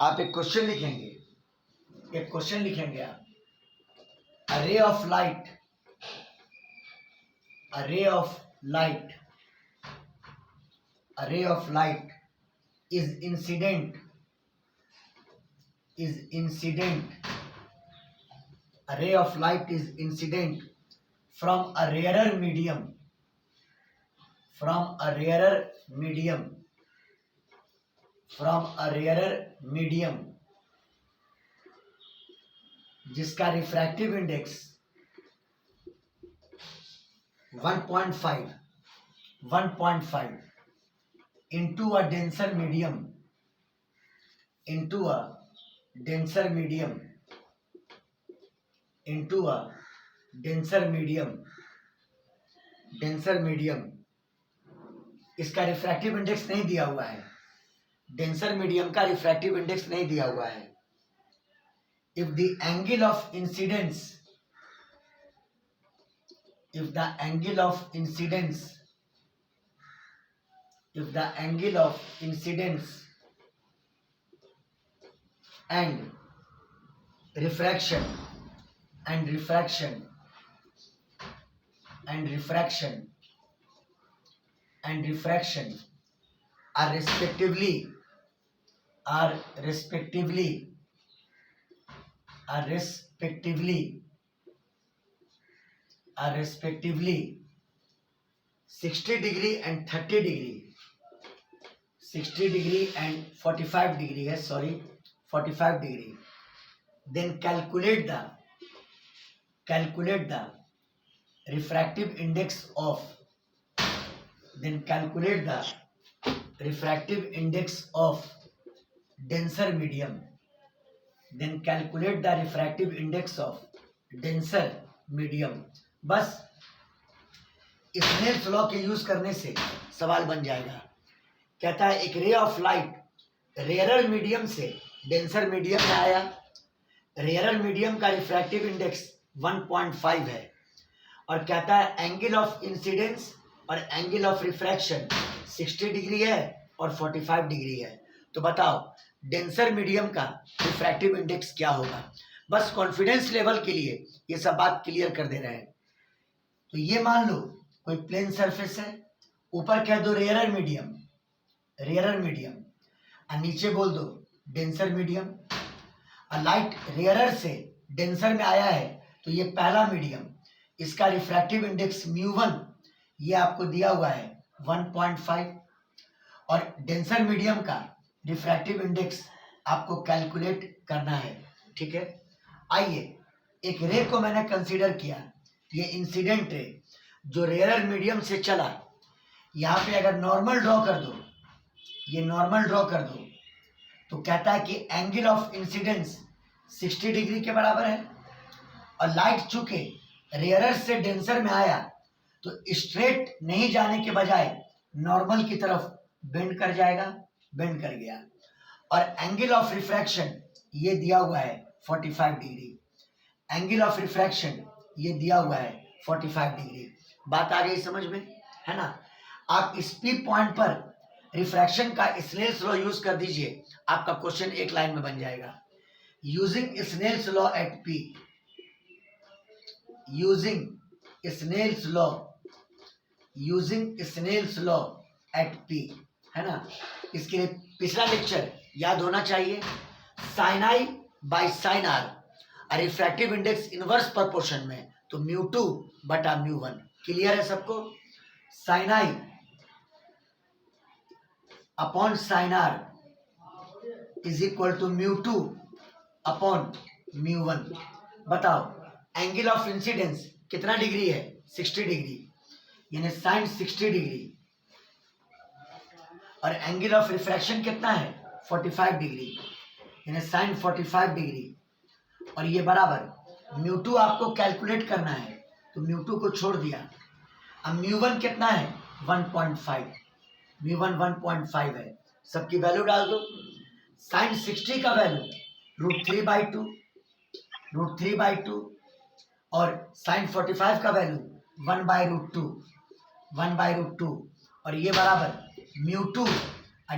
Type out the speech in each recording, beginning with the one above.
आप एक क्वेश्चन लिखेंगे, आप a ray of light, a ray of light, a ray of light is incident, a ray of light is incident from a rarer medium, from a rarer medium जिसका refractive index 1.5 into a denser medium, इसका refractive index नहीं दिया हुआ है, denser medium का refractive index नहीं दिया हुआ है. If the angle of incidence and refraction are respectively 60 degree and 30 degree, 60 degree and 45 degree है, 45 degree, then calculate the refractive index of denser medium, बस स्नेल्स लॉ के यूज करने से सवाल बन जाएगा. कहता है एक ray of light rarer medium से डेंसर मीडियम में आया, रेयरर मीडियम का रिफ्रैक्टिव इंडेक्स 1.5 है और कहता है एंगल ऑफ इंसिडेंस और एंगल ऑफ रिफ्रैक्शन 60 डिग्री है और 45 डिग्री है. तो बताओ डेंसर मीडियम का रिफ्रैक्टिव इंडेक्स क्या होगा. बस कॉन्फिडेंस लेवल के लिए ये सब बात क्लियर कर दे रहे हैं. तो ये मान लो कोई प्लेन सरफेस है, ऊपर कह दो रेयरर मीडियम और नीचे बोल दो डेंसर मीडियम. और लाइट रेयरर से डेंसर में आया है तो ये पहला मीडियम, इसका रिफ्रैक्टिव इंडेक्स μ1 ये आपको दिया हुआ है 1.5 और डेंसर मीडियम का रिफ्रैक्टिव इंडेक्स आपको कैलकुलेट करना है. ठीक है, आइए एक रे को मैंने कंसीडर किया, ये इंसिडेंट रे जो रेयरर मीडियम से चला. यहाँ पे अगर नॉर्मल ड्रॉ कर दो, ये नॉर्मल ड्रॉ कर दो, तो कहता है कि एंगल ऑफ इंसिडेंस 60 डिग्री के बराबर है और लाइट चूंकि रेयरर से डेंसर में आया तो स्ट्रेट नहीं जाने के बजाय नॉर्मल की तरफ बेंड कर गया. और एंगल ऑफ रिफ्रैक्शन ये दिया हुआ है 45 डिग्री, एंगल ऑफ रिफ्रैक्शन ये दिया हुआ है 45 डिग्री. बात आ गई समझ में, है ना. आप इस पी पॉइंट पर रिफ्रैक्शन का स्नेल्स लॉ यूज कर दीजिए, आपका क्वेश्चन एक लाइन में बन जाएगा. Using Snell's law at P, using Snell's law at P, है ना. इसके लिए पिछला लेक्चर याद होना चाहिए. Sine I by sine r refractive index inverse proportion में, तो μ2 बटा μ1. क्लियर है सबको. Sine i upon sine r is equal to μ2 upon μ1. बताओ एंगल ऑफ इंसिडेंस कितना डिग्री है, 60 डिग्री, यानी साइन 60 डिग्री, और एंगल ऑफ रिफ्रैक्शन कितना है 45 डिग्री, यानी साइन 45 डिग्री. और ये बराबर μ2 आपको कैलकुलेट करना है, तो μ2 को छोड़ दिया. अब μ1 कितना है 1.5, μ1 1.5 है, सबकी वैल्यू डाल दो. साइन 60 का वैल्यू √3/2 और साइन 45 का वैल्यू 1/√2 और ये बराबर μ2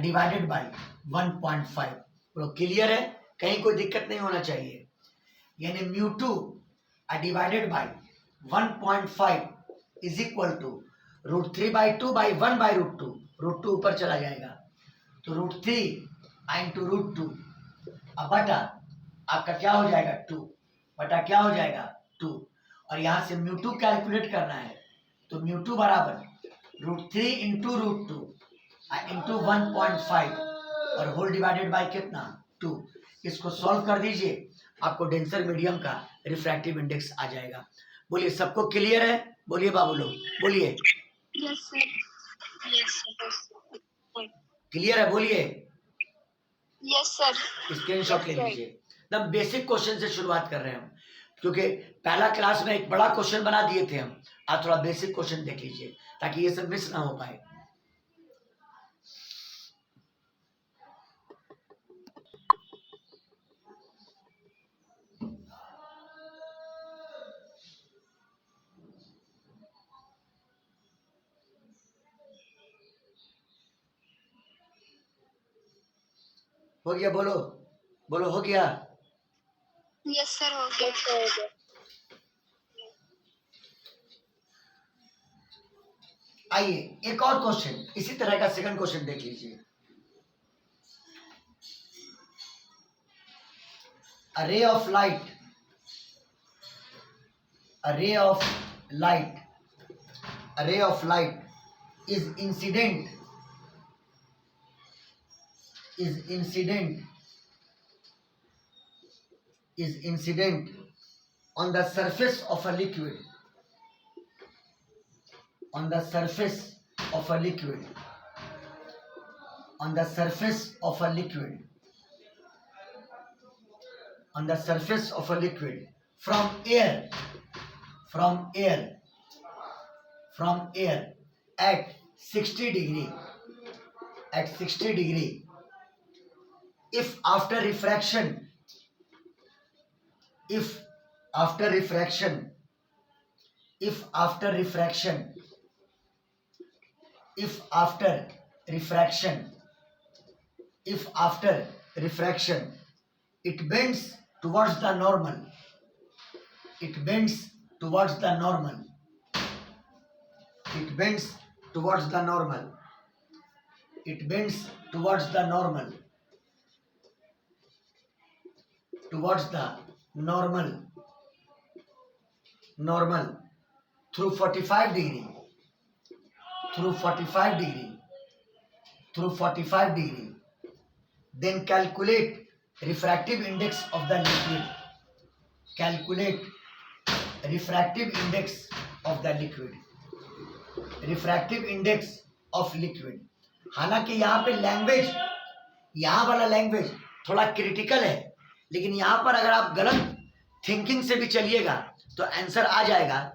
डिवाइडेड बाई 1.5. वो क्लियर है, कहीं कोई दिक्कत नहीं होना चाहिए। यानी μ2 divided by 1.5 is equal to √3/2 by 1/√2। √2 ऊपर चला जाएगा तो √3 इंटू √2 अब बटा आपका क्या हो जाएगा 2 बटा क्या हो जाएगा 2। और यहाँ से μ2 कैलकुलेट करना है तो μ2 बराबर √3 इंटू √2 इंटू 1.5 और होल डिवाइडेड बाय कितना 2। इसको सॉल्व कर दीजिए, आपको डेंसर मीडियम का रिफ्रैक्टिव इंडेक्स आ जाएगा। बोलिए सबको क्लियर है? बोलिए बाबू लोग बोलिए। Yes sir. Yes sir. Clear है? बोलिए। Yes sir. स्क्रीनशॉट ले लीजिए। एकदम बेसिक क्वेश्चन से शुरुआत कर रहे हैं हम, क्योंकि पहला क्लास में एक बड़ा क्वेश्चन बना दिए थे हम। आज थोड़ा बेसिक क्वेश्चन देख लीजिए ताकि ये सब मिस ना हो पाए। हो गया? बोलो बोलो, हो गया? यस सर, हो गया। आइए एक और क्वेश्चन इसी तरह का सेकंड क्वेश्चन देख लीजिए। A ray of light is incident on the surface of a liquid. On the surface of a liquid from air at 60 degree if after refraction it bends towards the normal. Through 45 degree then calculate refractive index of the liquid. Refractive index of liquid. हालांकि यहाँ पे language, यहाँ वाला language थोड़ा critical है, लेकिन यहाँ पर अगर आप गलत थिंकिंग से भी चलिएगा तो आंसर आ जाएगा।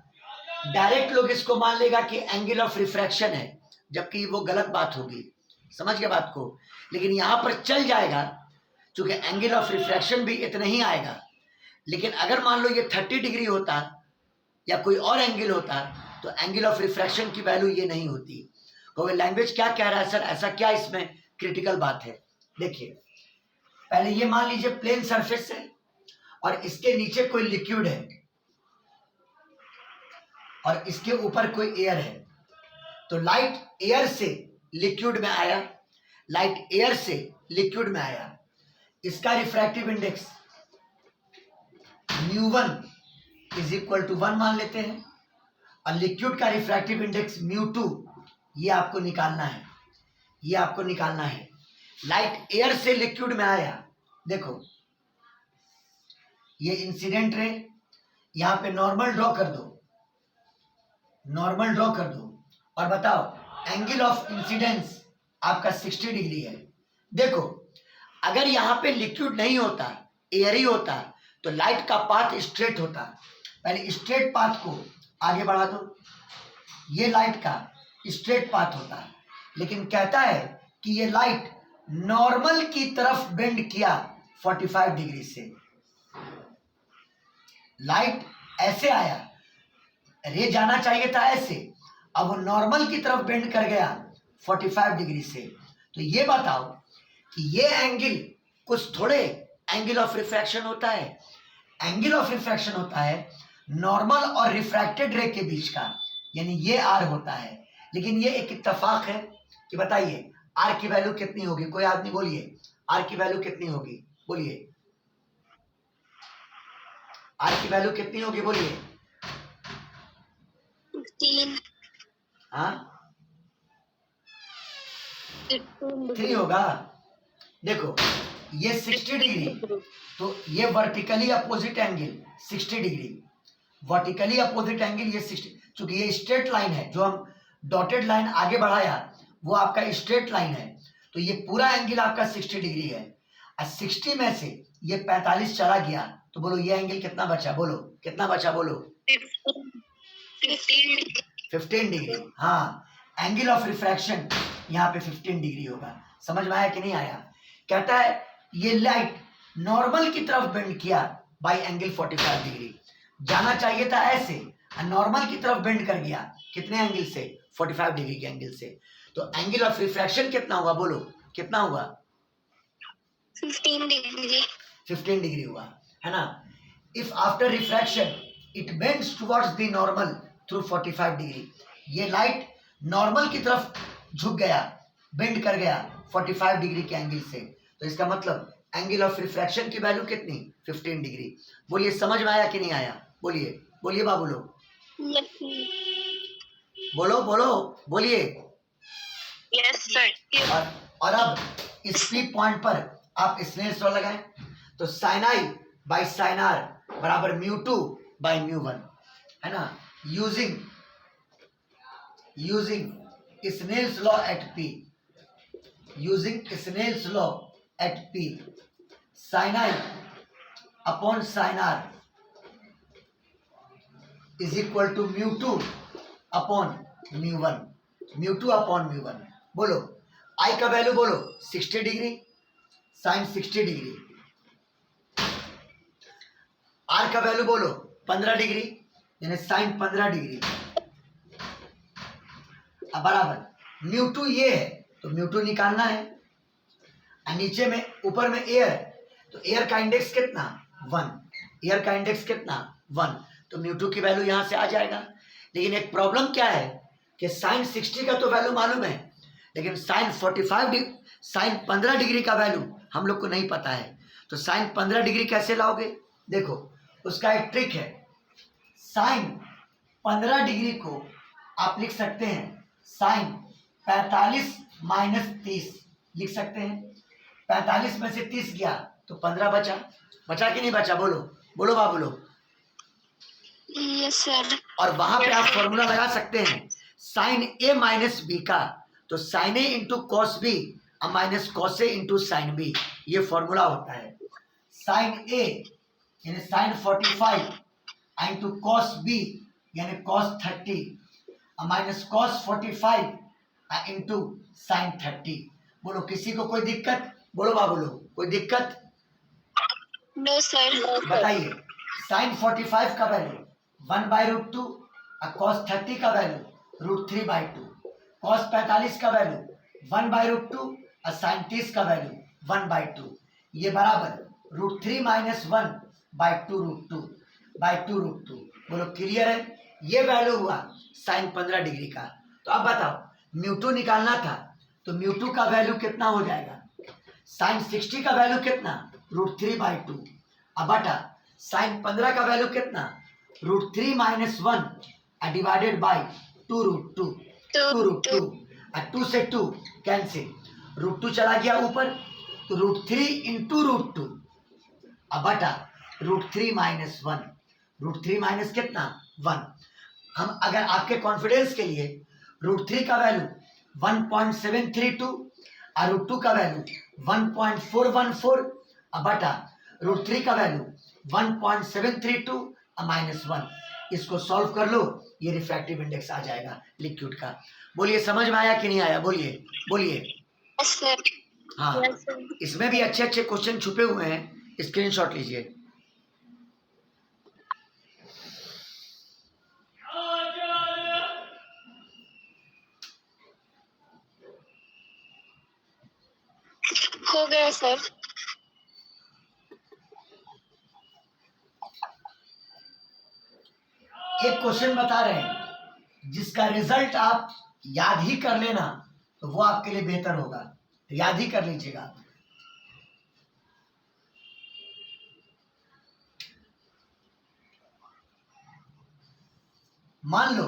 डायरेक्ट लोग इसको मान लेगा कि एंगल ऑफ रिफ्रैक्शन है, जबकि वो गलत बात होगी। समझ गए बात को? लेकिन यहाँ पर चल जाएगा क्योंकि एंगल ऑफ रिफ्रैक्शन भी इतना ही आएगा। लेकिन अगर मान लो ये 30 डिग्री होता या कोई और एंगल होता तो एंगल ऑफ रिफ्रैक्शन की वैल्यू ये नहीं होती। तो लैंग्वेज क्या कह रहा है सर, ऐसा क्या इसमें क्रिटिकल बात है? देखिए पहले ये मान लीजिए प्लेन सरफेस है और इसके नीचे कोई लिक्विड है और इसके ऊपर कोई एयर है। तो लाइट एयर से लिक्विड में आया, इसका refractive index μ1 is equal to 1 मान लेते हैं और लिक्विड का रिफ्रैक्टिव इंडेक्स μ2 ये आपको निकालना है। लाइट एयर से लिक्विड में आया, देखो ये इंसिडेंट रे, यहाँ पे नॉर्मल ड्रॉ कर दो और बताओ एंगल ऑफ इंसिडेंस आपका 60 डिग्री है। देखो अगर यहाँ पे लिक्विड नहीं होता, एयर ही होता तो लाइट का पाथ स्ट्रेट होता। पहले स्ट्रेट पाथ को आगे बढ़ा दो, ये लाइट का स्ट्रेट पाथ होता, लेकिन कहता है कि ये लाइट नॉर्मल की तरफ बेंड किया 45 डिग्री से। लाइट ऐसे आया, रे जाना चाहिए था ऐसे, अब वो नॉर्मल की तरफ बेंड कर गया 45 डिग्री से। तो ये बताओ कि ये एंगल कुछ थोड़े एंगल ऑफ रिफ्रैक्शन होता है। एंगल ऑफ रिफ्रैक्शन होता है नॉर्मल और रिफ्रैक्टेड रे के बीच का, यानी ये आर होता है। लेकिन ये एक इत्तेफाक है कि बताइए आर की वैल्यू कितनी होगी, कोई आदमी बोलिए आर की वैल्यू कितनी होगी, बोलिए आर की वैल्यू कितनी होगी, बोलिए। 15 हाँ 3 15 होगा। देखो ये 60 डिग्री, तो ये vertically opposite angle 60 degree, vertically opposite angle ये 60, चूंकि ये स्ट्रेट लाइन है, जो हम डॉटेड लाइन आगे बढ़ाया वो आपका स्ट्रेट लाइन है, तो ये पूरा एंगल आपका 60 डिग्री है। और 60 में से ये 45 चला गया, तो बोलो ये एंगल कितना बचा, बोलो कितना बचा, बोलो 15 डिग्री। हाँ, एंगल ऑफ रिफ्रैक्शन यहाँ पे 15 डिग्री होगा। समझ में आया कि नहीं आया? कहता है ये लाइट नॉर्मल की तरफ बेंड किया बाय एंगल 45 डिग्री, जाना चाहिए था ऐसे, नॉर्मल की तरफ बेंड कर गया, कितने एंगल से, 45 डिग्री के एंगल से। तो एंगल ऑफ रिफ्रैक्शन कितना होगा, बोलो कितना होगा, 15 डिग्री 15 डिग्री हुआ, है ना। If after refraction it bends towards the normal through 45 degree, ये लाइट नॉर्मल की तरफ झुक गया, बेंड कर गया 45 डिग्री के एंगल से, तो इसका मतलब एंगल ऑफ रिफ्रैक्शन की वैल्यू कितनी, 15 डिग्री। बोलिए समझ में आया कि नहीं आया, बोलिए बोलिए बाबू लोग, बोलो बोलो बोलिए। Yes sir. और अब इस पी पॉइंट पर आप स्नेल्स लॉ लगाएं, तो sine I by sine are बराबर μ2 बाई μ1, है ना। Using Snell's law at P, using Snell's law at P, sine i upon sine r is equal to μ2 upon μ1, μ2 upon μ1। बोलो आई का value बोलो 60 डिग्री, साइन 60 डिग्री, आर का value बोलो 15 degree, यानी sign 15 degree, अब बराबर μ2 ये है, तो μ2 निकालना है। और नीचे में ऊपर में एयर, तो एयर का इंडेक्स कितना 1, एयर का इंडेक्स कितना 1, तो μ2 की वैल्यू यहां से आ जाएगा। लेकिन एक प्रॉब्लम क्या है कि साइन 60 का तो वैल्यू मालूम है, लेकिन साइन 15 डिग्री का वैल्यू हम लोग को नहीं पता है, तो साइन 15 डिग्री कैसे लाओगे, देखो उसका एक ट्रिक है। साइन 15 डिग्री को आप लिख सकते हैं साइन 45 माइनस 30 लिख सकते हैं। 45 में से 30 गया तो 15 बचा, बचा कि नहीं बचा, बोलो बोलो बाबू लोग। Yes sir. और वहां पे आप फॉर्मूला लगा सकते हैं साइन ए माइनस बी का, तो sine A into cos B minus cos A into sine B, ये फॉर्मूला होता है। साइन ए यानी साइन 45 इंटू कॉस बी यानी cos 30 minus cos 45 into sine 30। बोलो किसी को कोई दिक्कत, बोलो बाबू लोग कोई दिक्कत, नो सर। बताइए। साइन 45 का वैल्यू 1/√2 और कॉस 30 का वैल्यू √3/2, कॉस 45 का वैल्यू 1/√2 और साइन 30 का वैल्यू 1/2, ये बराबर √3 माइनस 1/2√2। बोलो क्लियर है, ये वैल्यू हुआ साइन 15 डिग्री का। तो अब बताओ μ2 निकालना था, तो μ2 का वैल्यू कितना हो जाएगा, साइन 60 का वैल्यू कितना √3/2, अब बटा साइन 15 का वैल्यू कितना √3 माइनस 1 डिवाइडेड बाई 2√2, 2√2 और 2 से 2 कैंसिल, √2 चला गया ऊपर, तो √3 इंटू √2 अब बटा √3 माइनस 1, √3 माइनस कितना 1। हम अगर आपके कॉन्फिडेंस के लिए √3 का वैल्यू 1.732 और √2 का वैल्यू 1.414 अब बटा √3 का वैल्यू 1.732 माइनस 1, इसको सॉल्व कर लो, ये रिफ्रैक्टिव इंडेक्स आ जाएगा लिक्विड का। बोलिए समझ में आया कि नहीं आया, बोलिए बोलिए। Yes sir. हाँ, इसमें भी अच्छे अच्छे क्वेश्चन छुपे हुए हैं, स्क्रीनशॉट लीजिए। हो गया सर। एक क्वेश्चन बता रहे हैं जिसका रिजल्ट आप याद ही कर लेना तो वो आपके लिए बेहतर होगा, तो याद ही कर लीजिएगा। मान लो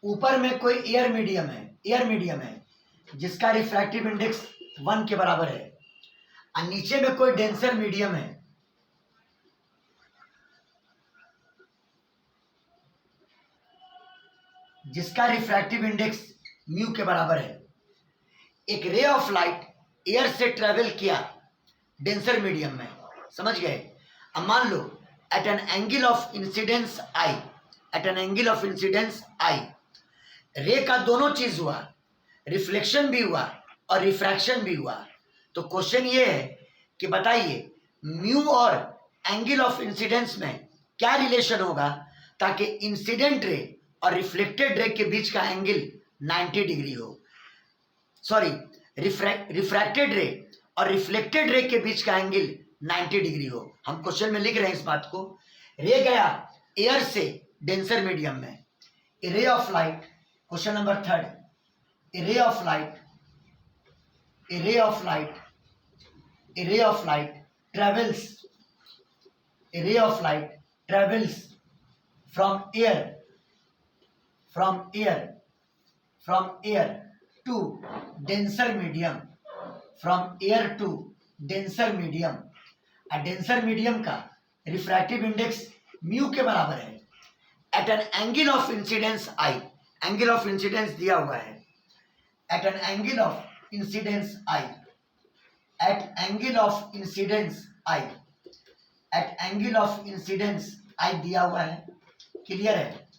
ऊपर में कोई एयर मीडियम है जिसका रिफ्रैक्टिव इंडेक्स 1 के बराबर है, और नीचे में कोई डेंसर मीडियम है जिसका रिफ्रैक्टिव इंडेक्स म्यू के बराबर है। एक रे ऑफ लाइट एयर से ट्रेवल किया डेंसर मीडियम में, समझ गए। अब मान लो at an angle of incidence i, ray का दोनों चीज हुआ, रिफ्लेक्शन भी हुआ और रिफ्रैक्शन भी हुआ। तो क्वेश्चन ये है कि बताइए म्यू और एंगल ऑफ इंसिडेंस में क्या रिलेशन होगा ताकि इंसिडेंट रे और रिफ्लेक्टेड रे के बीच का एंगल 90 डिग्री हो। सॉरी, रिफ्रैक्टेड रे और रिफ्लेक्टेड रे के बीच का एंगल 90 डिग्री हो। हम क्वेश्चन में लिख रहे हैं इस बात को। रे गया एयर से डेंसर मीडियम में, a ray of light, question number 3, a ray of light travels from air to denser medium, denser medium का रिफ्रैक्टिव इंडेक्स म्यू के बराबर है। At an angle of incidence i, angle of incidence दिया हुआ है, at an angle of incidence i दिया हुआ है। क्लियर है?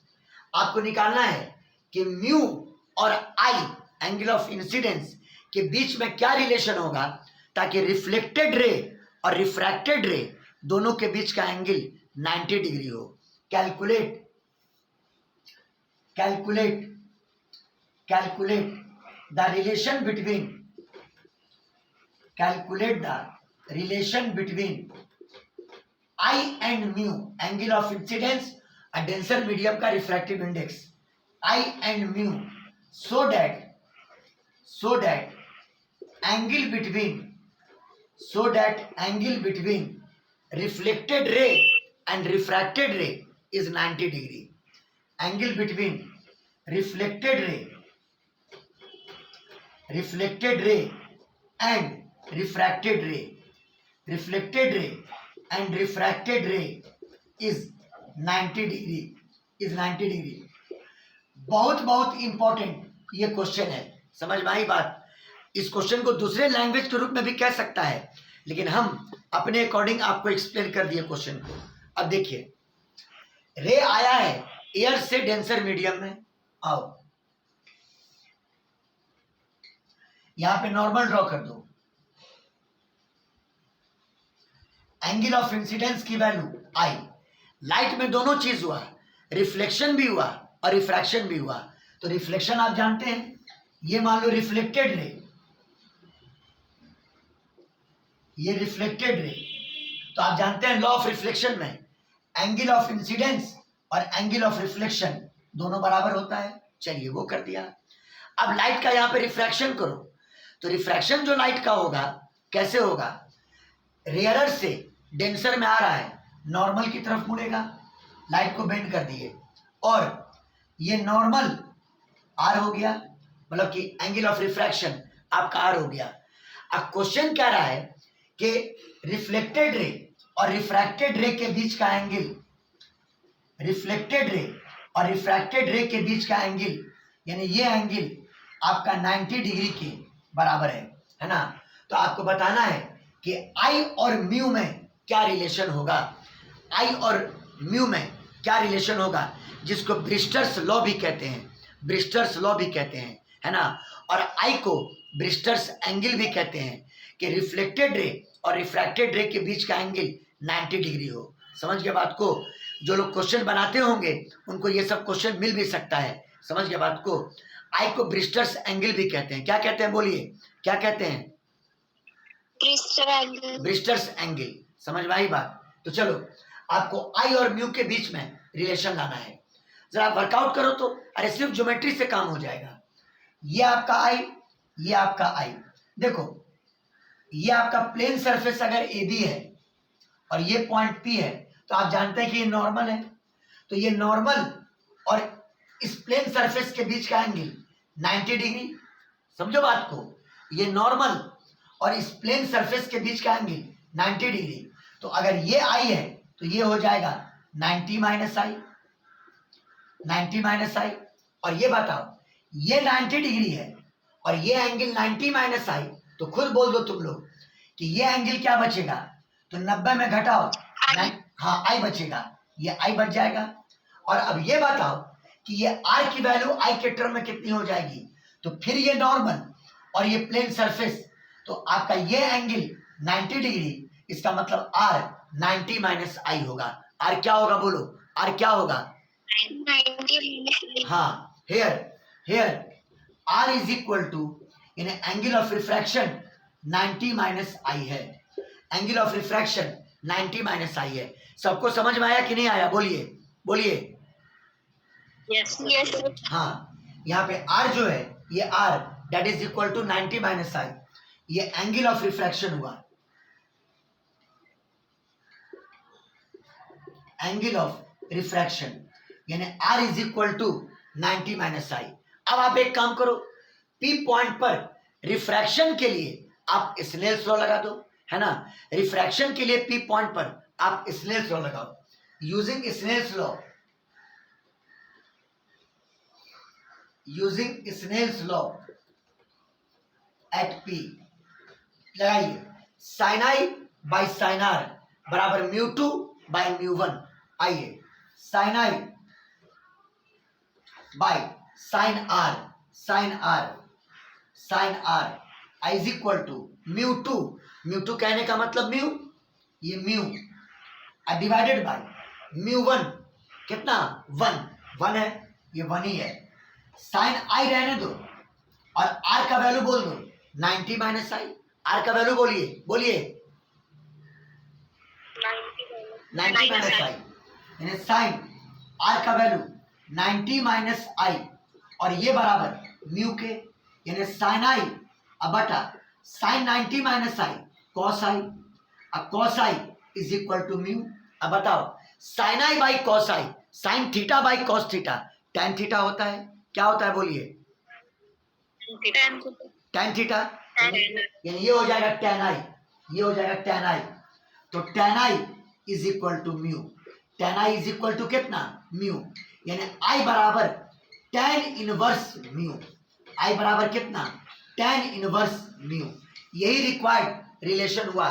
आपको निकालना है कि म्यू और आई, एंगल ऑफ इंसिडेंस के बीच में क्या रिलेशन होगा ताकि रिफ्लेक्टेड रे और रिफ्रैक्टेड रे दोनों के बीच का एंगल 90 डिग्री हो। Calculate the relation between I and mu, angle of incidence और डेंसर मीडियम का refractive index I and mu, so that angle between reflected ray and refracted ray is 90 degree. Angle between reflected ray and refracted ray is 90 degree. बहुत important ये question है, समझ में आई बात। इस question को दूसरे लैंग्वेज के रूप में भी कह सकता है, लेकिन हम अपने अकॉर्डिंग आपको एक्सप्लेन कर दिए क्वेश्चन को। अब देखिए, रे आया है एयर से डेंसर मीडियम में, आओ यहां पे नॉर्मल ड्रॉ कर दो। एंगल ऑफ इंसिडेंस की वैल्यू आई, लाइट में दोनों चीज हुआ, रिफ्लेक्शन भी हुआ और रिफ्रैक्शन भी हुआ। तो रिफ्लेक्शन आप जानते हैं, ये मान लो रिफ्लेक्टेड रे, ये रिफ्लेक्टेड रे, तो आप जानते हैं लॉ ऑफ रिफ्लेक्शन में एंगल ऑफ इंसिडेंस और एंगल ऑफ रिफ्लेक्शन दोनों बराबर होता है। चलिए वो कर दिया। अब लाइट का यहां पे रिफ्रैक्शन करो, तो रिफ्रैक्शन जो लाइट का होगा कैसे होगा, रेयरर से डेंसर में आ रहा है, नॉर्मल की तरफ मुड़ेगा, लाइट को बेंड कर दिए, और ये नॉर्मल आर हो गया, मतलब कि एंगल ऑफ रिफ्रैक्शन आपका आर हो गया। अब क्वेश्चन कह रहा है कि रिफ्लेक्टेड रे और रिफ्रैक्टेड रे के बीच का एंगल, यानी ये एंगल आपका 90 डिग्री के बराबर है ना। तो आपको बताना है कि आई और म्यू में क्या रिलेशन होगा, जिसको ब्रिस्टर्स लॉ भी कहते हैं, है ना। और आई को ब्रिस्टर्स एंगल भी कहते हैं कि रिफ्लेक्टेड रे और रिफ्रैक्टेड रे के बीच का एंगल 90 डिग्री हो। समझ गए बात को? जो लोग क्वेश्चन बनाते होंगे उनको ये सब क्वेश्चन मिल भी सकता है। समझ गए बात को? आई को ब्रिस्टर्स एंगल भी कहते हैं। क्या कहते हैं, बोलिए क्या कहते हैं? ब्रिस्टर्स एंगल। समझ में आई बात? तो चलो, आपको आई और म्यू के बीच में रिलेशन लाना है। जरा वर्कआउट करो तो, अरे सिर्फ ज्योमेट्री से काम हो जाएगा। ये आपका आई, ये आपका आई। देखो ये आपका प्लेन सरफेस अगर ए बी है और ये पॉइंट पी है तो आप जानते हैं कि ये नॉर्मल है। तो ये नॉर्मल और इस प्लेन सरफेस के बीच का एंगल 90 डिग्री, समझो बात को। ये नॉर्मल और इस प्लेन सरफेस के बीच का एंगल 90 डिग्री। तो अगर ये आई है तो ये हो जाएगा 90 माइनस आई, 90 माइनस आई। और ये बताओ ये 90 डिग्री है और ये एंगल 90 माइनस आई, तो खुद बोल दो तुम लोग कि ये एंगल क्या बचेगा। तो 90 में घटाओ, हाँ आई बचेगा, ये आई बच जाएगा। और अब ये बताओ कि ये आर की वैल्यू आई के टर्म में कितनी हो जाएगी। तो फिर ये नॉर्मल और ये प्लेन सरफेस, तो आपका ये एंगल 90 डिग्री, इसका मतलब आर 90 माइनस आई होगा। आर क्या होगा बोलो, आर क्या होगा। 90 हाँ, here r is equal to in angle of refraction 90 minus i है। Angle of refraction 90 minus i है। सबको समझ में आया कि नहीं आया, बोलिए बोलिए। यस यस हाँ, यहाँ पे r जो है ये r that is equal to 90 minus i, ये एंगल ऑफ रिफ्रैक्शन हुआ, एंगल ऑफ रिफ्रैक्शन, यानी r is equal to 90 minus i. अब आप एक काम करो, P पॉइंट पर रिफ्रैक्शन के लिए आप स्नेल्स लॉ लगा दो, है ना। रिफ्रैक्शन के लिए P पॉइंट पर आप स्नेल्स लॉ लगाओ। Using Snell's law, using Snell's law at P लगाइए, sine I by sine are बराबर μ2 बाई μ1। आइए, sine I by sine r, sine r, sine r i is equal to μ2, μ2 कहने का मतलब mu, ये म्यू डिवाइडेड बाई μ1, कितना 1 है, ये 1 ही है। साइन आई रहने दो और आर का वैल्यू बोल दो 90 माइनस आई। आर का वैल्यू बोलिए बोलिए 90 माइनस आई, यानी साइन आर का वैल्यू 90 माइनस आई और ये बराबर म्यू के, यानी साइन आई अब बटा sine 90 minus I cos I. अब cos I is equal to mu. अब बताओ sine I by cos I, sine theta by cos theta tan theta होता है। क्या होता है बोलिए, टैन थीटा, यानी ये हो जाएगा टैन आई, ये हो जाएगा टैन आई। तो tan I is equal to mu, tan I is equal to कितना म्यू, यानी आई बराबर टैन इनवर्स म्यू। आई बराबर कितना टैन इनवर्स म्यू। यही रिक्वायर्ड रिलेशन हुआ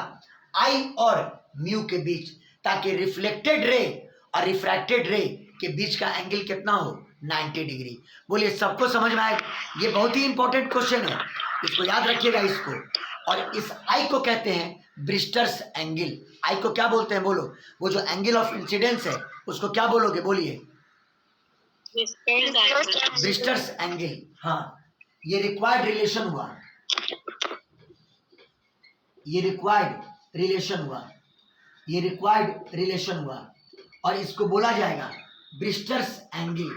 आई और म्यू के बीच, ताकि रिफ्लेक्टेड रे और रिफ्रैक्टेड रे के बीच का एंगल कितना हो 90 डिग्री। बोलिए सबको समझ में आए। ये बहुत ही इंपॉर्टेंट क्वेश्चन है, इसको याद रखिएगा इसको। और इस आई को कहते हैं ब्रिस्टर्स एंगल। आई को क्या बोलते हैं बोलो, वो जो एंगल ऑफ इंसिडेंस है उसको क्या बोलोगे बोलिए, ब्रिस्टर्स एंगल। हाँ, ये रिक्वायर्ड रिलेशन हुआ, ये रिक्वायर्ड रिलेशन हुआ, ये रिक्वायर्ड रिलेशन हुआ और इसको बोला जाएगा ब्रिस्टर्स एंगल,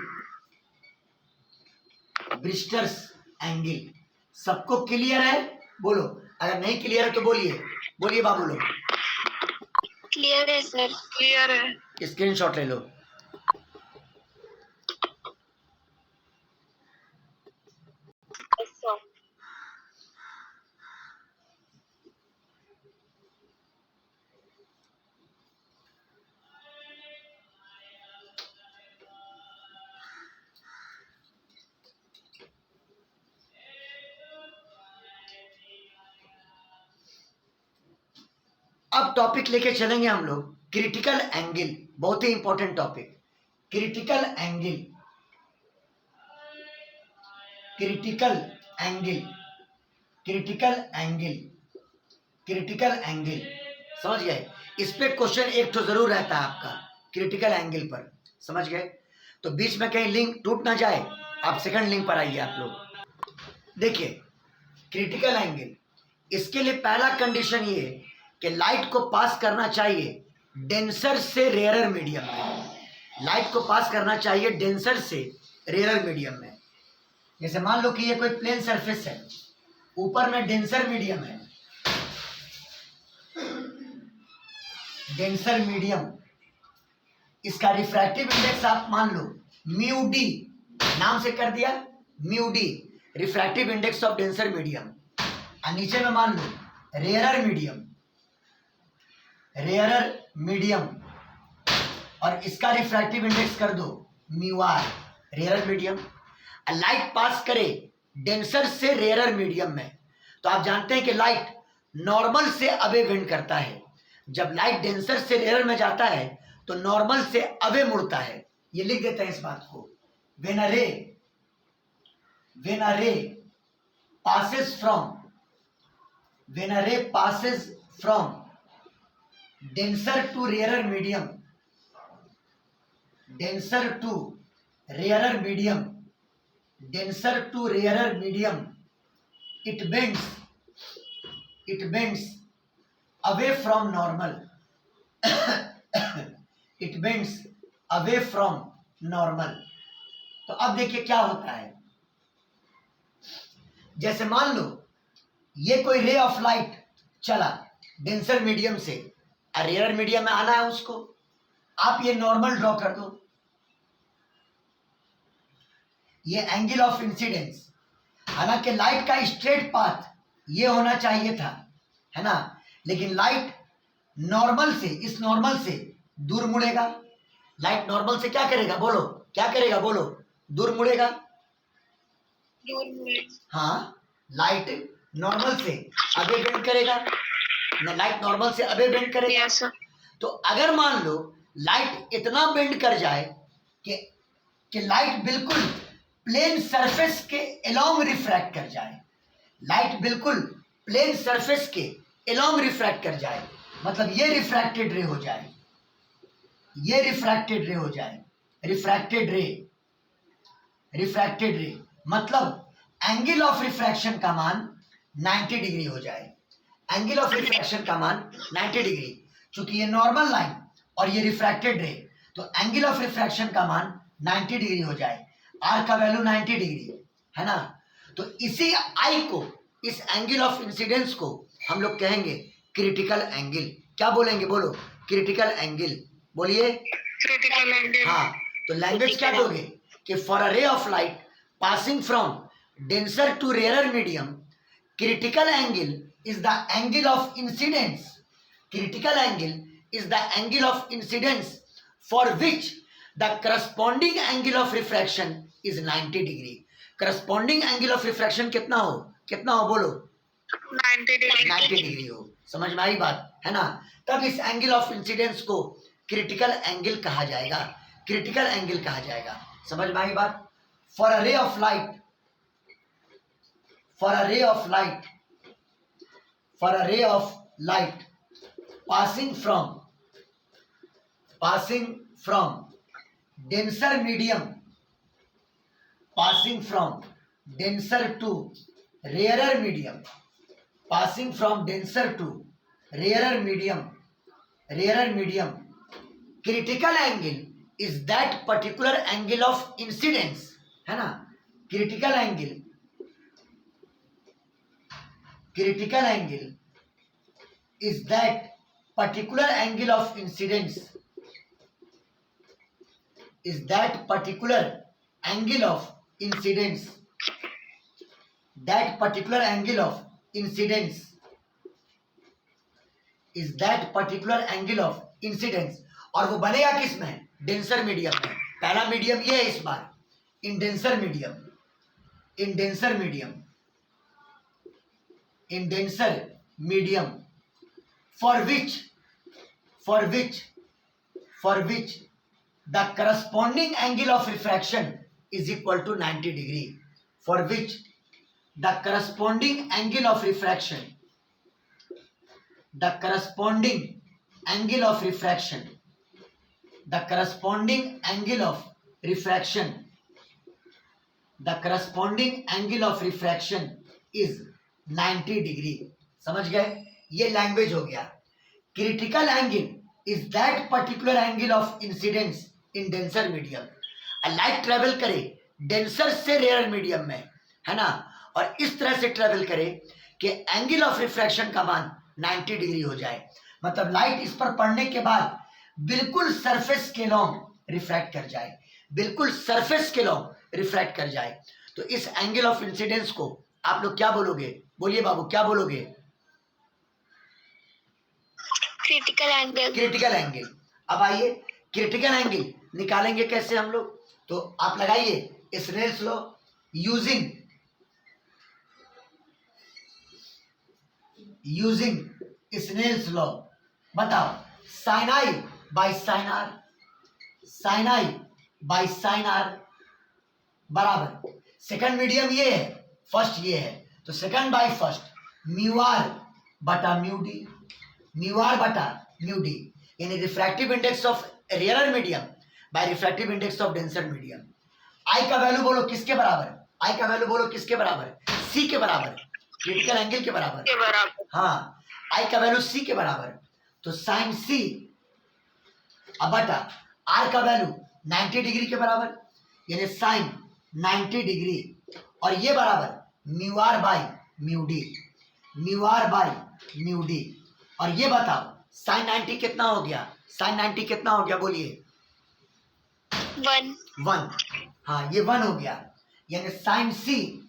ब्रिस्टर्स एंगल। सबको क्लियर है बोलो, अगर नहीं क्लियर है तो बोलिए बोलिए बाबू लोग। क्लियर है सर, क्लियर है। स्क्रीनशॉट ले लो। अब टॉपिक लेके चलेंगे हम लोग क्रिटिकल एंगल, बहुत ही important topic. Critical angle, critical angle, critical angle, critical angle, समझ गए। इस पे क्वेश्चन एक तो जरूर रहता है आपका क्रिटिकल एंगल पर, समझ गए। तो बीच में कहीं लिंक टूट ना जाए, आप सेकंड लिंक पर आइए आप लोग। देखिए क्रिटिकल एंगल, इसके लिए पहला कंडीशन ये है कि लाइट को पास करना चाहिए डेंसर से रेयरर मीडियम में। लाइट को पास करना चाहिए डेंसर से रेयर मीडियम में। जैसे मान लो कि ये कोई प्लेन सरफेस है, ऊपर में डेंसर मीडियम है, डेंसर मीडियम, इसका रिफ्रैक्टिव इंडेक्स आप मान लो म्यू डी, नाम से कर दिया mu D, refractive index of denser medium. और नीचे में मान लो रेयरर मीडियम, रेयरर मीडियम, और इसका रिफ्रैक्टिव इंडेक्स कर दो mu R, rarer medium. Light pass करे डेंसर से रेयरर मीडियम में, तो आप जानते हैं कि लाइट नॉर्मल से अवे बेंड करता है। जब लाइट डेंसर से रेयरर में जाता है तो नॉर्मल से अवे मुड़ता है। ये लिख देते हैं इस बात को, व्हेन अ रे passes from denser to rarer medium, denser to rarer medium, it bends away from normal it bends away from normal। तो अब देखिए क्या होता है, जैसे मान लो ये कोई रे ऑफ लाइट चला डेंसर मीडियम से और रेयर मीडियम में आना है उसको, आप ये नॉर्मल ड्रॉ कर दो, ये एंगल ऑफ इंसिडेंस। हालांकि लाइट का स्ट्रेट पाथ ये होना चाहिए था, है ना, लेकिन लाइट नॉर्मल से, इस नॉर्मल से दूर मुड़ेगा। लाइट नॉर्मल से क्या करेगा, बोलो क्या करेगा, बोलो, दूर मुड़ेगा। हाँ, लाइट नॉर्मल से अबे बेंड करेगा, लाइट नॉर्मल से अबे बेंड करेगा। yes, तो अगर मान लो लाइट इतना बेंड कर जाए कि लाइट बिल्कुल प्लेन सरफेस के अलोंग रिफ्रैक्ट कर जाए, लाइट बिल्कुल प्लेन सरफेस के अलोंग रिफ्रैक्ट कर जाए, मतलब ये रिफ्रैक्टेड रे हो जाए, ये रिफ्रैक्टेड रे हो जाए, रिफ्रैक्टेड रे मतलब एंगल ऑफ रिफ्रैक्शन का मान 90 डिग्री हो जाए, एंगल ऑफ रिफ्रैक्शन का मान 90 डिग्री। चूंकि ये नॉर्मल लाइन और ये रिफ्रैक्टेड रे, तो एंगल ऑफ रिफ्रैक्शन का मान 90 डिग्री हो जाए, आर का वैल्यू 90 डिग्री है ना। तो इसी आई को, इस एंगल ऑफ इंसिडेंस को हम लोग कहेंगे क्रिटिकल एंगल। क्या बोलेंगे, बोलो, क्रिटिकल एंगल, बोलिए क्रिटिकल एंगल। हाँ, तो लैंग्वेज क्या दोगे कि फॉर अ रे of light passing from denser to rarer medium, critical angle is the angle of incidence, critical angle is the angle of incidence for which the corresponding angle of refraction is 90 degree। corresponding angle of refraction कितना हो बोलो, 90 degree हो। समझ में आई बात, है ना। तब इस एंगल ऑफ इंसिडेंस को क्रिटिकल एंगल कहा जाएगा, क्रिटिकल एंगल कहा जाएगा। समझ में आई बात। फॉर अ रे of light, for a ray of light passing from denser medium, passing from denser to rarer medium, passing from denser to rarer medium, critical angle is that particular angle of incidence, है ना। critical angle is that particular angle of incidence, is that particular angle of incidence, that particular angle of incidence, is that particular angle of incidence। और वो बनेगा किस में, denser medium में। पहला medium ये है इस बार, in denser medium, in denser medium, in denser medium for which the corresponding angle of refraction is equal to 90 degree, for which the corresponding angle of refraction, the corresponding angle of refraction, the corresponding angle of refraction, the corresponding angle of refraction is 90 degree. समझ गए, ये language हो गया। Critical angle is that particular angle of incidence in denser medium. Light travel करे denser से rare medium में, है ना, और इस तरह से ट्रेवल करे कि एंगल ऑफ रिफ्रैक्शन का मान 90 डिग्री हो जाए, मतलब लाइट इस पर पड़ने के बाद बिल्कुल सरफेस के लॉन्ग रिफ्रैक्ट कर जाए, बिल्कुल सरफेस के लॉन्ग रिफ्रैक्ट कर जाए। तो इस एंगल ऑफ इंसिडेंस को आप लोग क्या बोलोगे? बोलिए बाबू, क्या बोलोगे? Critical angle. Critical angle. अब आइए क्रिटिकल एंगल निकालेंगे कैसे हम लोग, तो आप लगाइए Snell's law using Snell's law. बताओ, sine I by sine r, sine I by sine are बराबर, सेकंड मीडियम ये है, फर्स्ट ये है, तो second by first mu are बटा म्यू डी, म्यू आर बटा म्यू डी, यानी refractive index of rarer medium by refractive index of denser medium. I का वैल्यू बोलो किसके बराबर? आई का वैल्यू बोलो किसके बराबर? सी के बराबर, क्रिटिकल एंगल के बराबर। हाँ, आई का वैल्यू सी के बराबर, तो साइन सी अब बटा आर का वैल्यू 90 डिग्री के बराबर, यानी साइन 90 डिग्री, और ये बराबर mu R by mu D, mu R by mu D. और ये बताओ साइन 90 कितना हो गया? साइन 90 कितना हो गया बोलिए? 1। हाँ, ये 1 हो गया, यानी sine C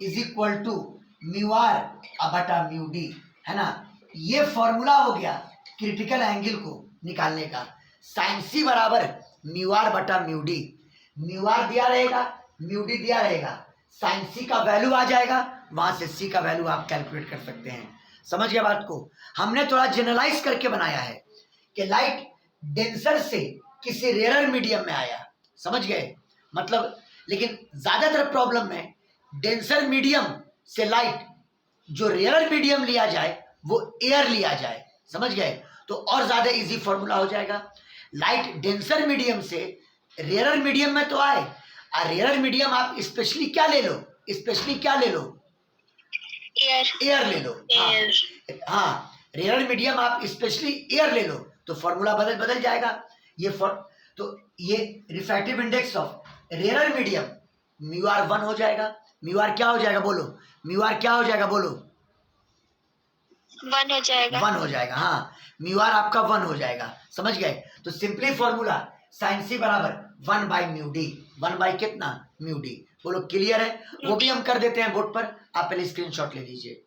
is equal to mu are बटा म्यू डी, है ना। ये फॉर्मूला हो गया क्रिटिकल एंगल को निकालने का। साइन सी बराबर म्यू आर बटा म्यू डी, म्यू आर दिया रहेगा, म्यू डी दिया रहेगा, साइन सी का वैल्यू आ जाएगा, वहां से सी का वैल्यू आप कैलकुलेट कर सकते हैं। समझ गए बात को? हमने थोड़ा जनरलाइज करके बनाया है कि लाइट डेंसर से किसी रेयरर मीडियम में आया, समझ गए मतलब। लेकिन ज्यादातर प्रॉब्लम में डेंसर मीडियम से लाइट जो रेयरर मीडियम लिया जाए वो एयर लिया जाए, समझ गए, तो और ज्यादा इजी फॉर्मूला हो जाएगा। लाइट डेंसर मीडियम से रेयरर मीडियम में तो आए, और रेयरर मीडियम आप स्पेशली क्या ले लो? स्पेशली क्या ले लो? एयर ले लो। हाँ, रेयरर मीडियम आप स्पेशली एयर ले लो, तो फॉर्मूला बदल जाएगा। तो ये refractive index of rarer medium mu R 1 हो जाएगा। म्यू आर क्या हो जाएगा बोलो? म्यू आर क्या हो जाएगा बोलो? 1 हो जाएगा। 1 हो जाएगा। हाँ, म्यू आर आपका 1 हो जाएगा, समझ गए। तो सिंपली फॉर्मूला साइन सी बराबर 1 बाई म्यू डी, 1 बाई कितना? Mu D. बोलो क्लियर है? वो भी हम कर देते हैं बोर्ड पर, आप पहले स्क्रीनशॉट ले लीजिए।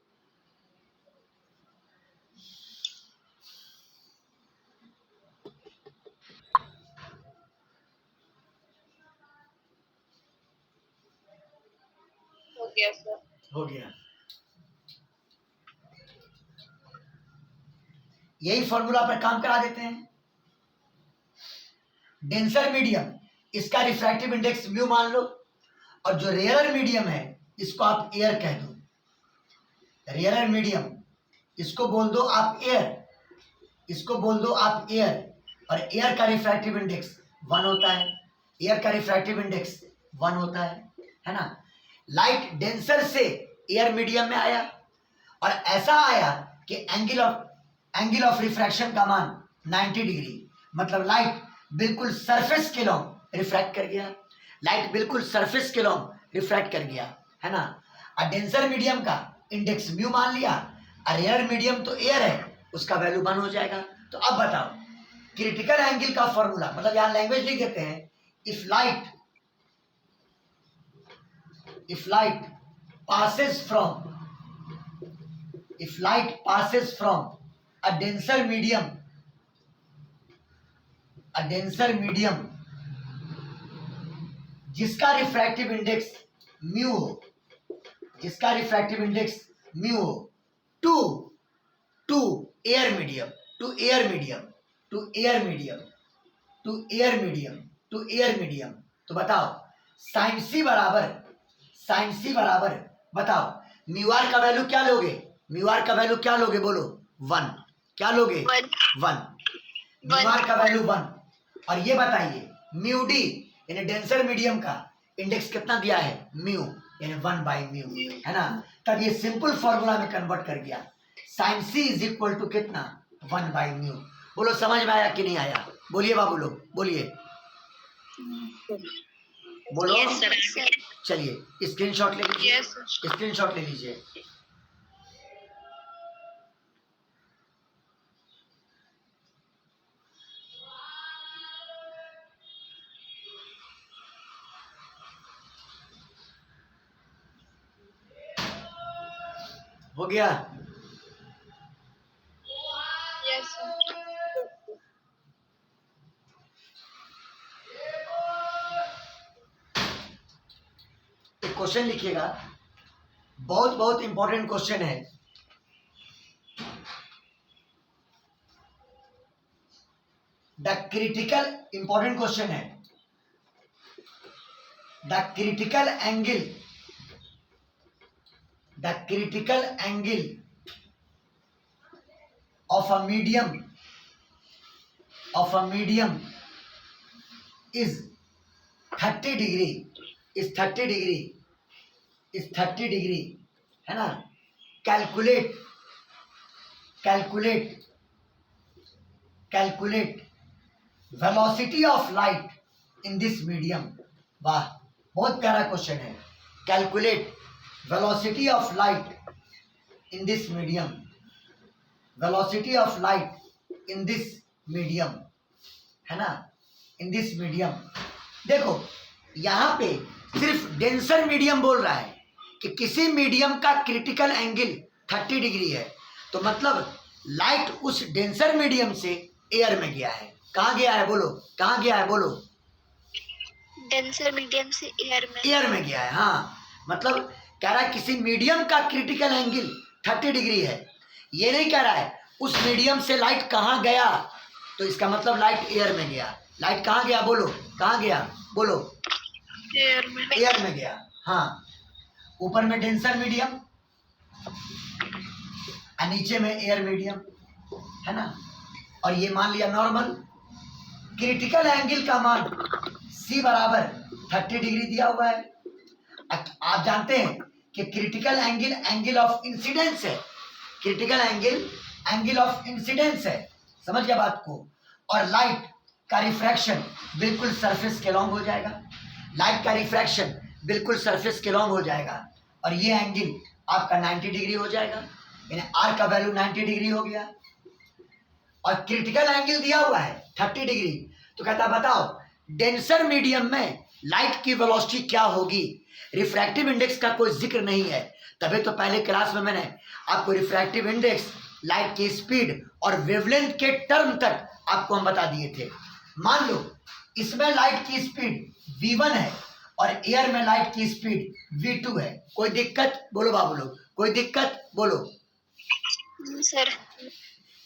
हो गया। यही फॉर्मूला पर काम करा देते हैं। डेंसर मीडियम, इसका रिफ्रैक्टिव इंडेक्स म्यू मान लो, और जो रेयरर मीडियम है इसको आप एयर कह दो। रेयरर मीडियम इसको बोल दो आप एयर, इसको बोल दो आप एयर, और एयर का रिफ्रैक्टिव इंडेक्स 1 होता है, एयर का रिफ्रैक्टिव इंडेक्स 1 होता है ना। लाइट डेंसर से एयर मीडियम में आया, और ऐसा आया कि एंगल ऑफ रिफ्रैक्शन का मान 90 डिग्री, मतलब लाइट बिल्कुल सरफेस के लॉन्ग रिफ्रैक्ट कर गया, लाइट बिल्कुल सरफेस के लॉन्ग रिफ्रैक्ट कर गया, है ना। और डेंसर मीडियम का इंडेक्स म्यू मान लिया, और एयर मीडियम तो एयर है, उसका वैल्यू 1 हो जाएगा। तो अब बताओ क्रिटिकल एंगल का फॉर्मूला, मतलब यहां लैंग्वेज लिख देते हैं, if light passes from a denser medium जिसका रिफ्रैक्टिव इंडेक्स म्यू हो, टू एयर मीडियम, तो बताओ साइन सी बराबर बताओ म्यू आर का वैल्यू क्या लोगे? म्यू आर का वैल्यू क्या लोगे बोलो? 1। क्या लोगे? 1। म्यू आर का वैल्यू 1, और ये बताइए म्यू डी यानी डेंसर मीडियम का इंडेक्स कितना दिया है? म्यू, यानी 1 बाई म्यू, है ना। तब ये सिंपल फॉर्मूला में कन्वर्ट कर गया, sine C is equal to कितना? 1 बाई म्यू। बोलो समझ में आया कि नहीं आया? बोलिए बाबू लोग, बोलिए, बोलो। Yes sir. चलिए स्क्रीनशॉट ले लीजिए, यस सर। स्क्रीनशॉट ले लीजिए। हो गया? Yes sir. एक क्वेश्चन लिखिएगा, बहुत बहुत इंपॉर्टेंट क्वेश्चन है। द क्रिटिकल, इंपॉर्टेंट क्वेश्चन है, the critical angle, the critical angle of a medium is 30 degree, is 30 degree, is 30 degree, है ना? Calculate velocity of light in this medium. वाह, बहुत प्यारा क्वेश्चन है। Calculate velocity of light in this medium, velocity of light in this medium, है ना? in this medium। देखो यहां पे सिर्फ डेंसर मीडियम बोल रहा है कि किसी मीडियम का क्रिटिकल एंगल 30 डिग्री है, तो मतलब लाइट उस डेंसर मीडियम से एयर में गया है। कहाँ गया है बोलो, कहाँ गया है बोलो? डेंसर मीडियम से एयर में गया है। हाँ, मतलब कह रहा है किसी मीडियम का क्रिटिकल एंगल 30 डिग्री है, ये नहीं कह रहा है उस मीडियम से लाइट कहाँ गया, तो इसका मतलब लाइट एयर में गया। लाइट कहाँ गया बोलो, कहाँ गया बोलो? एयर में गया। हाँ, ऊपर में डेंसर मीडियम और नीचे में एयर मीडियम, है ना? और ये मान लिया नॉर्मल। क्रिटिकल एंगल का मान C बराबर 30 डिग्री दिया हुआ है। आप जानते हैं कि critical angle angle of incidence है, क्रिटिकल एंगल ऑफ इंसिडेंस है, समझ गया बात को? और लाइट का रिफ्रैक्शन बिल्कुल सरफेस के लॉन्ग हो जाएगा, लाइट का रिफ्रैक्शन बिल्कुल सरफेस के लॉन्ग हो जाएगा, और ये एंगल आपका 90 डिग्री हो जाएगा, यानी R का वैल्यू 90 डिग्री हो गया। और क्रिटिकल एंगल दिया हुआ है 30 डिग्री, तो कहता बताओ डेंसर मीडियम में लाइट की वेलोसिटी क्या होगी? रिफ्रैक्टिव इंडेक्स का कोई जिक्र नहीं है, तभी तो पहले क्लास में मैंने आपको रिफ्रैक्टिव इंडेक्स, लाइट की स्पीड और वेवलेंथ के टर्म तक आपको हम बता दिए थे। मान लो इसमें लाइट की स्पीड v1 है और एयर में लाइट की स्पीड v2 है, कोई दिक्कत बोलो बाबू लोग, कोई दिक्कत बोलो? सर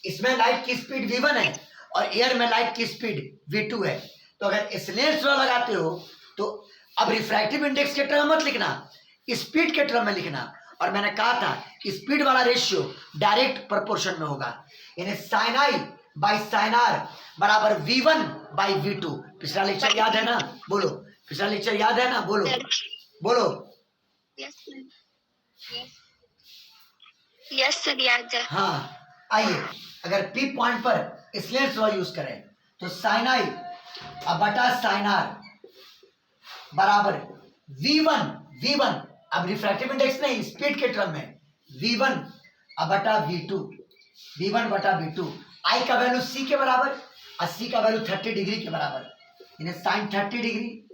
इसमें लाइट की स्पीड v1 है और एयर में लाइट की स्पीड v2 है, तो अगर स्नेल्स लॉ लगाते हो तो अब रिफ्रैक्टिव इंडेक्स के टर्म मत लिखना, स्पीड के टर्म में लिखना। और मैंने कहा था स्पीड वाला रेशियो डायरेक्ट प्रोपोर्शन में होगा, यानी sine I by sine are बराबर v1 बाई v2। पिछला लेक्चर याद है ना? बोलो, पिछला लेक्चर याद है ना? बोलो बोलो। यस सर याद है। हाँ, आइए अगर P पॉइंट पर स्नेल्स लॉ यूज करें तो साइन आई बटा साइन आर बराबर v1 अब रिफ्रैक्टिव इंडेक्स नहीं, स्पीड के टर्म में v1 बटा v2, आई का वैल्यू c के बराबर और c का वैल्यू 30 डिग्री के बराबर, यानी साइन 30 डिग्री,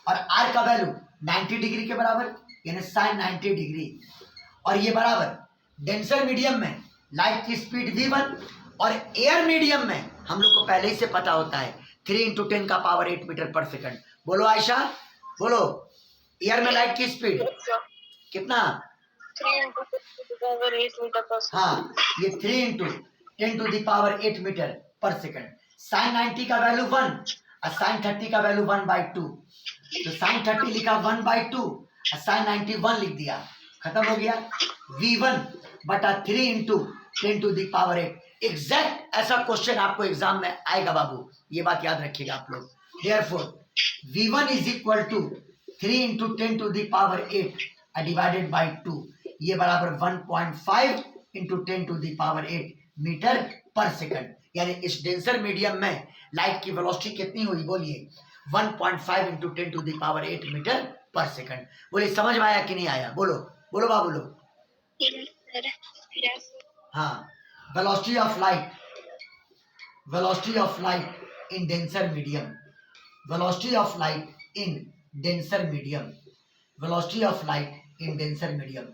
और r का वैल्यू 90 डिग्री के बराबर, यानी साइन 90 डिग्री। और ये बराबर डेंसर मीडियम में लाइट की स्पीड v1 और एयर मीडियम में हम लोग को पहले ही से पता होता है 3 × 10 का पावर 8 मीटर पर सेकंड। बोलो आयशा, बोलो एयर में लाइट की स्पीड कितना? 3 × 10⁸ मीटर पर सेकंड। हाँ, ये 3 × 10⁸ मीटर पर सेकंड। साइन 90 का वैल्यू 1 और साइन 30 का वैल्यू 1/2, तो साइन 30 लिखा 1/2 और साइन 90 1 लिख दिया, खत्म हो गया। v1 बटा 3 × 10⁸। एग्जैक्ट ऐसा क्वेश्चन आपको एग्जाम में आएगा बाबू, ये बात याद रखिएगा आप लोग। Therefore v1 is equal to 3 × 10⁸ divided by 2, ये बराबर 1.5 × 10⁸ मीटर पर सेकंड, यानी इस डेंसर मीडियम में लाइट की वेलोसिटी कितनी होगी बोलिए 1.5 इंटू 10⁸ मीटर पर सेकंड। बोलिए समझ में आया कि नहीं आया? बोलो बोलो बाबू बोलो। Yes. हाँ, velocity of light, velocity of light in denser medium, velocity of light in denser medium, velocity of light in denser medium.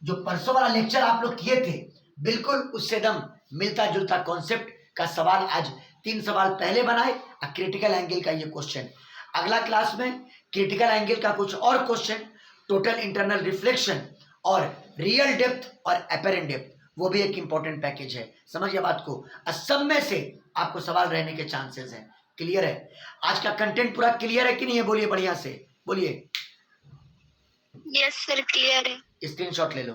जो परसों वाला लेक्चर आप लोग किए थे बिल्कुल उससे एकदम मिलता जुलता कॉन्सेप्ट का सवाल आज 3 सवाल पहले बनाए और क्रिटिकल एंगल का ये क्वेश्चन। अगला क्लास में क्रिटिकल एंगल का कुछ और क्वेश्चन, टोटल इंटरनल रिफ्लेक्शन और रियल डेप्थ और अपेरेंट डेप्थ, वो भी एक इंपॉर्टेंट पैकेज है। समझिए बात को, सब में से आपको सवाल रहने के चांसेस हैं। क्लियर है? आज का कंटेंट पूरा क्लियर है कि नहीं है? बोलिए बढ़िया से बोलिए। Yes, sir. Clear है। स्क्रीनशॉट ले लो।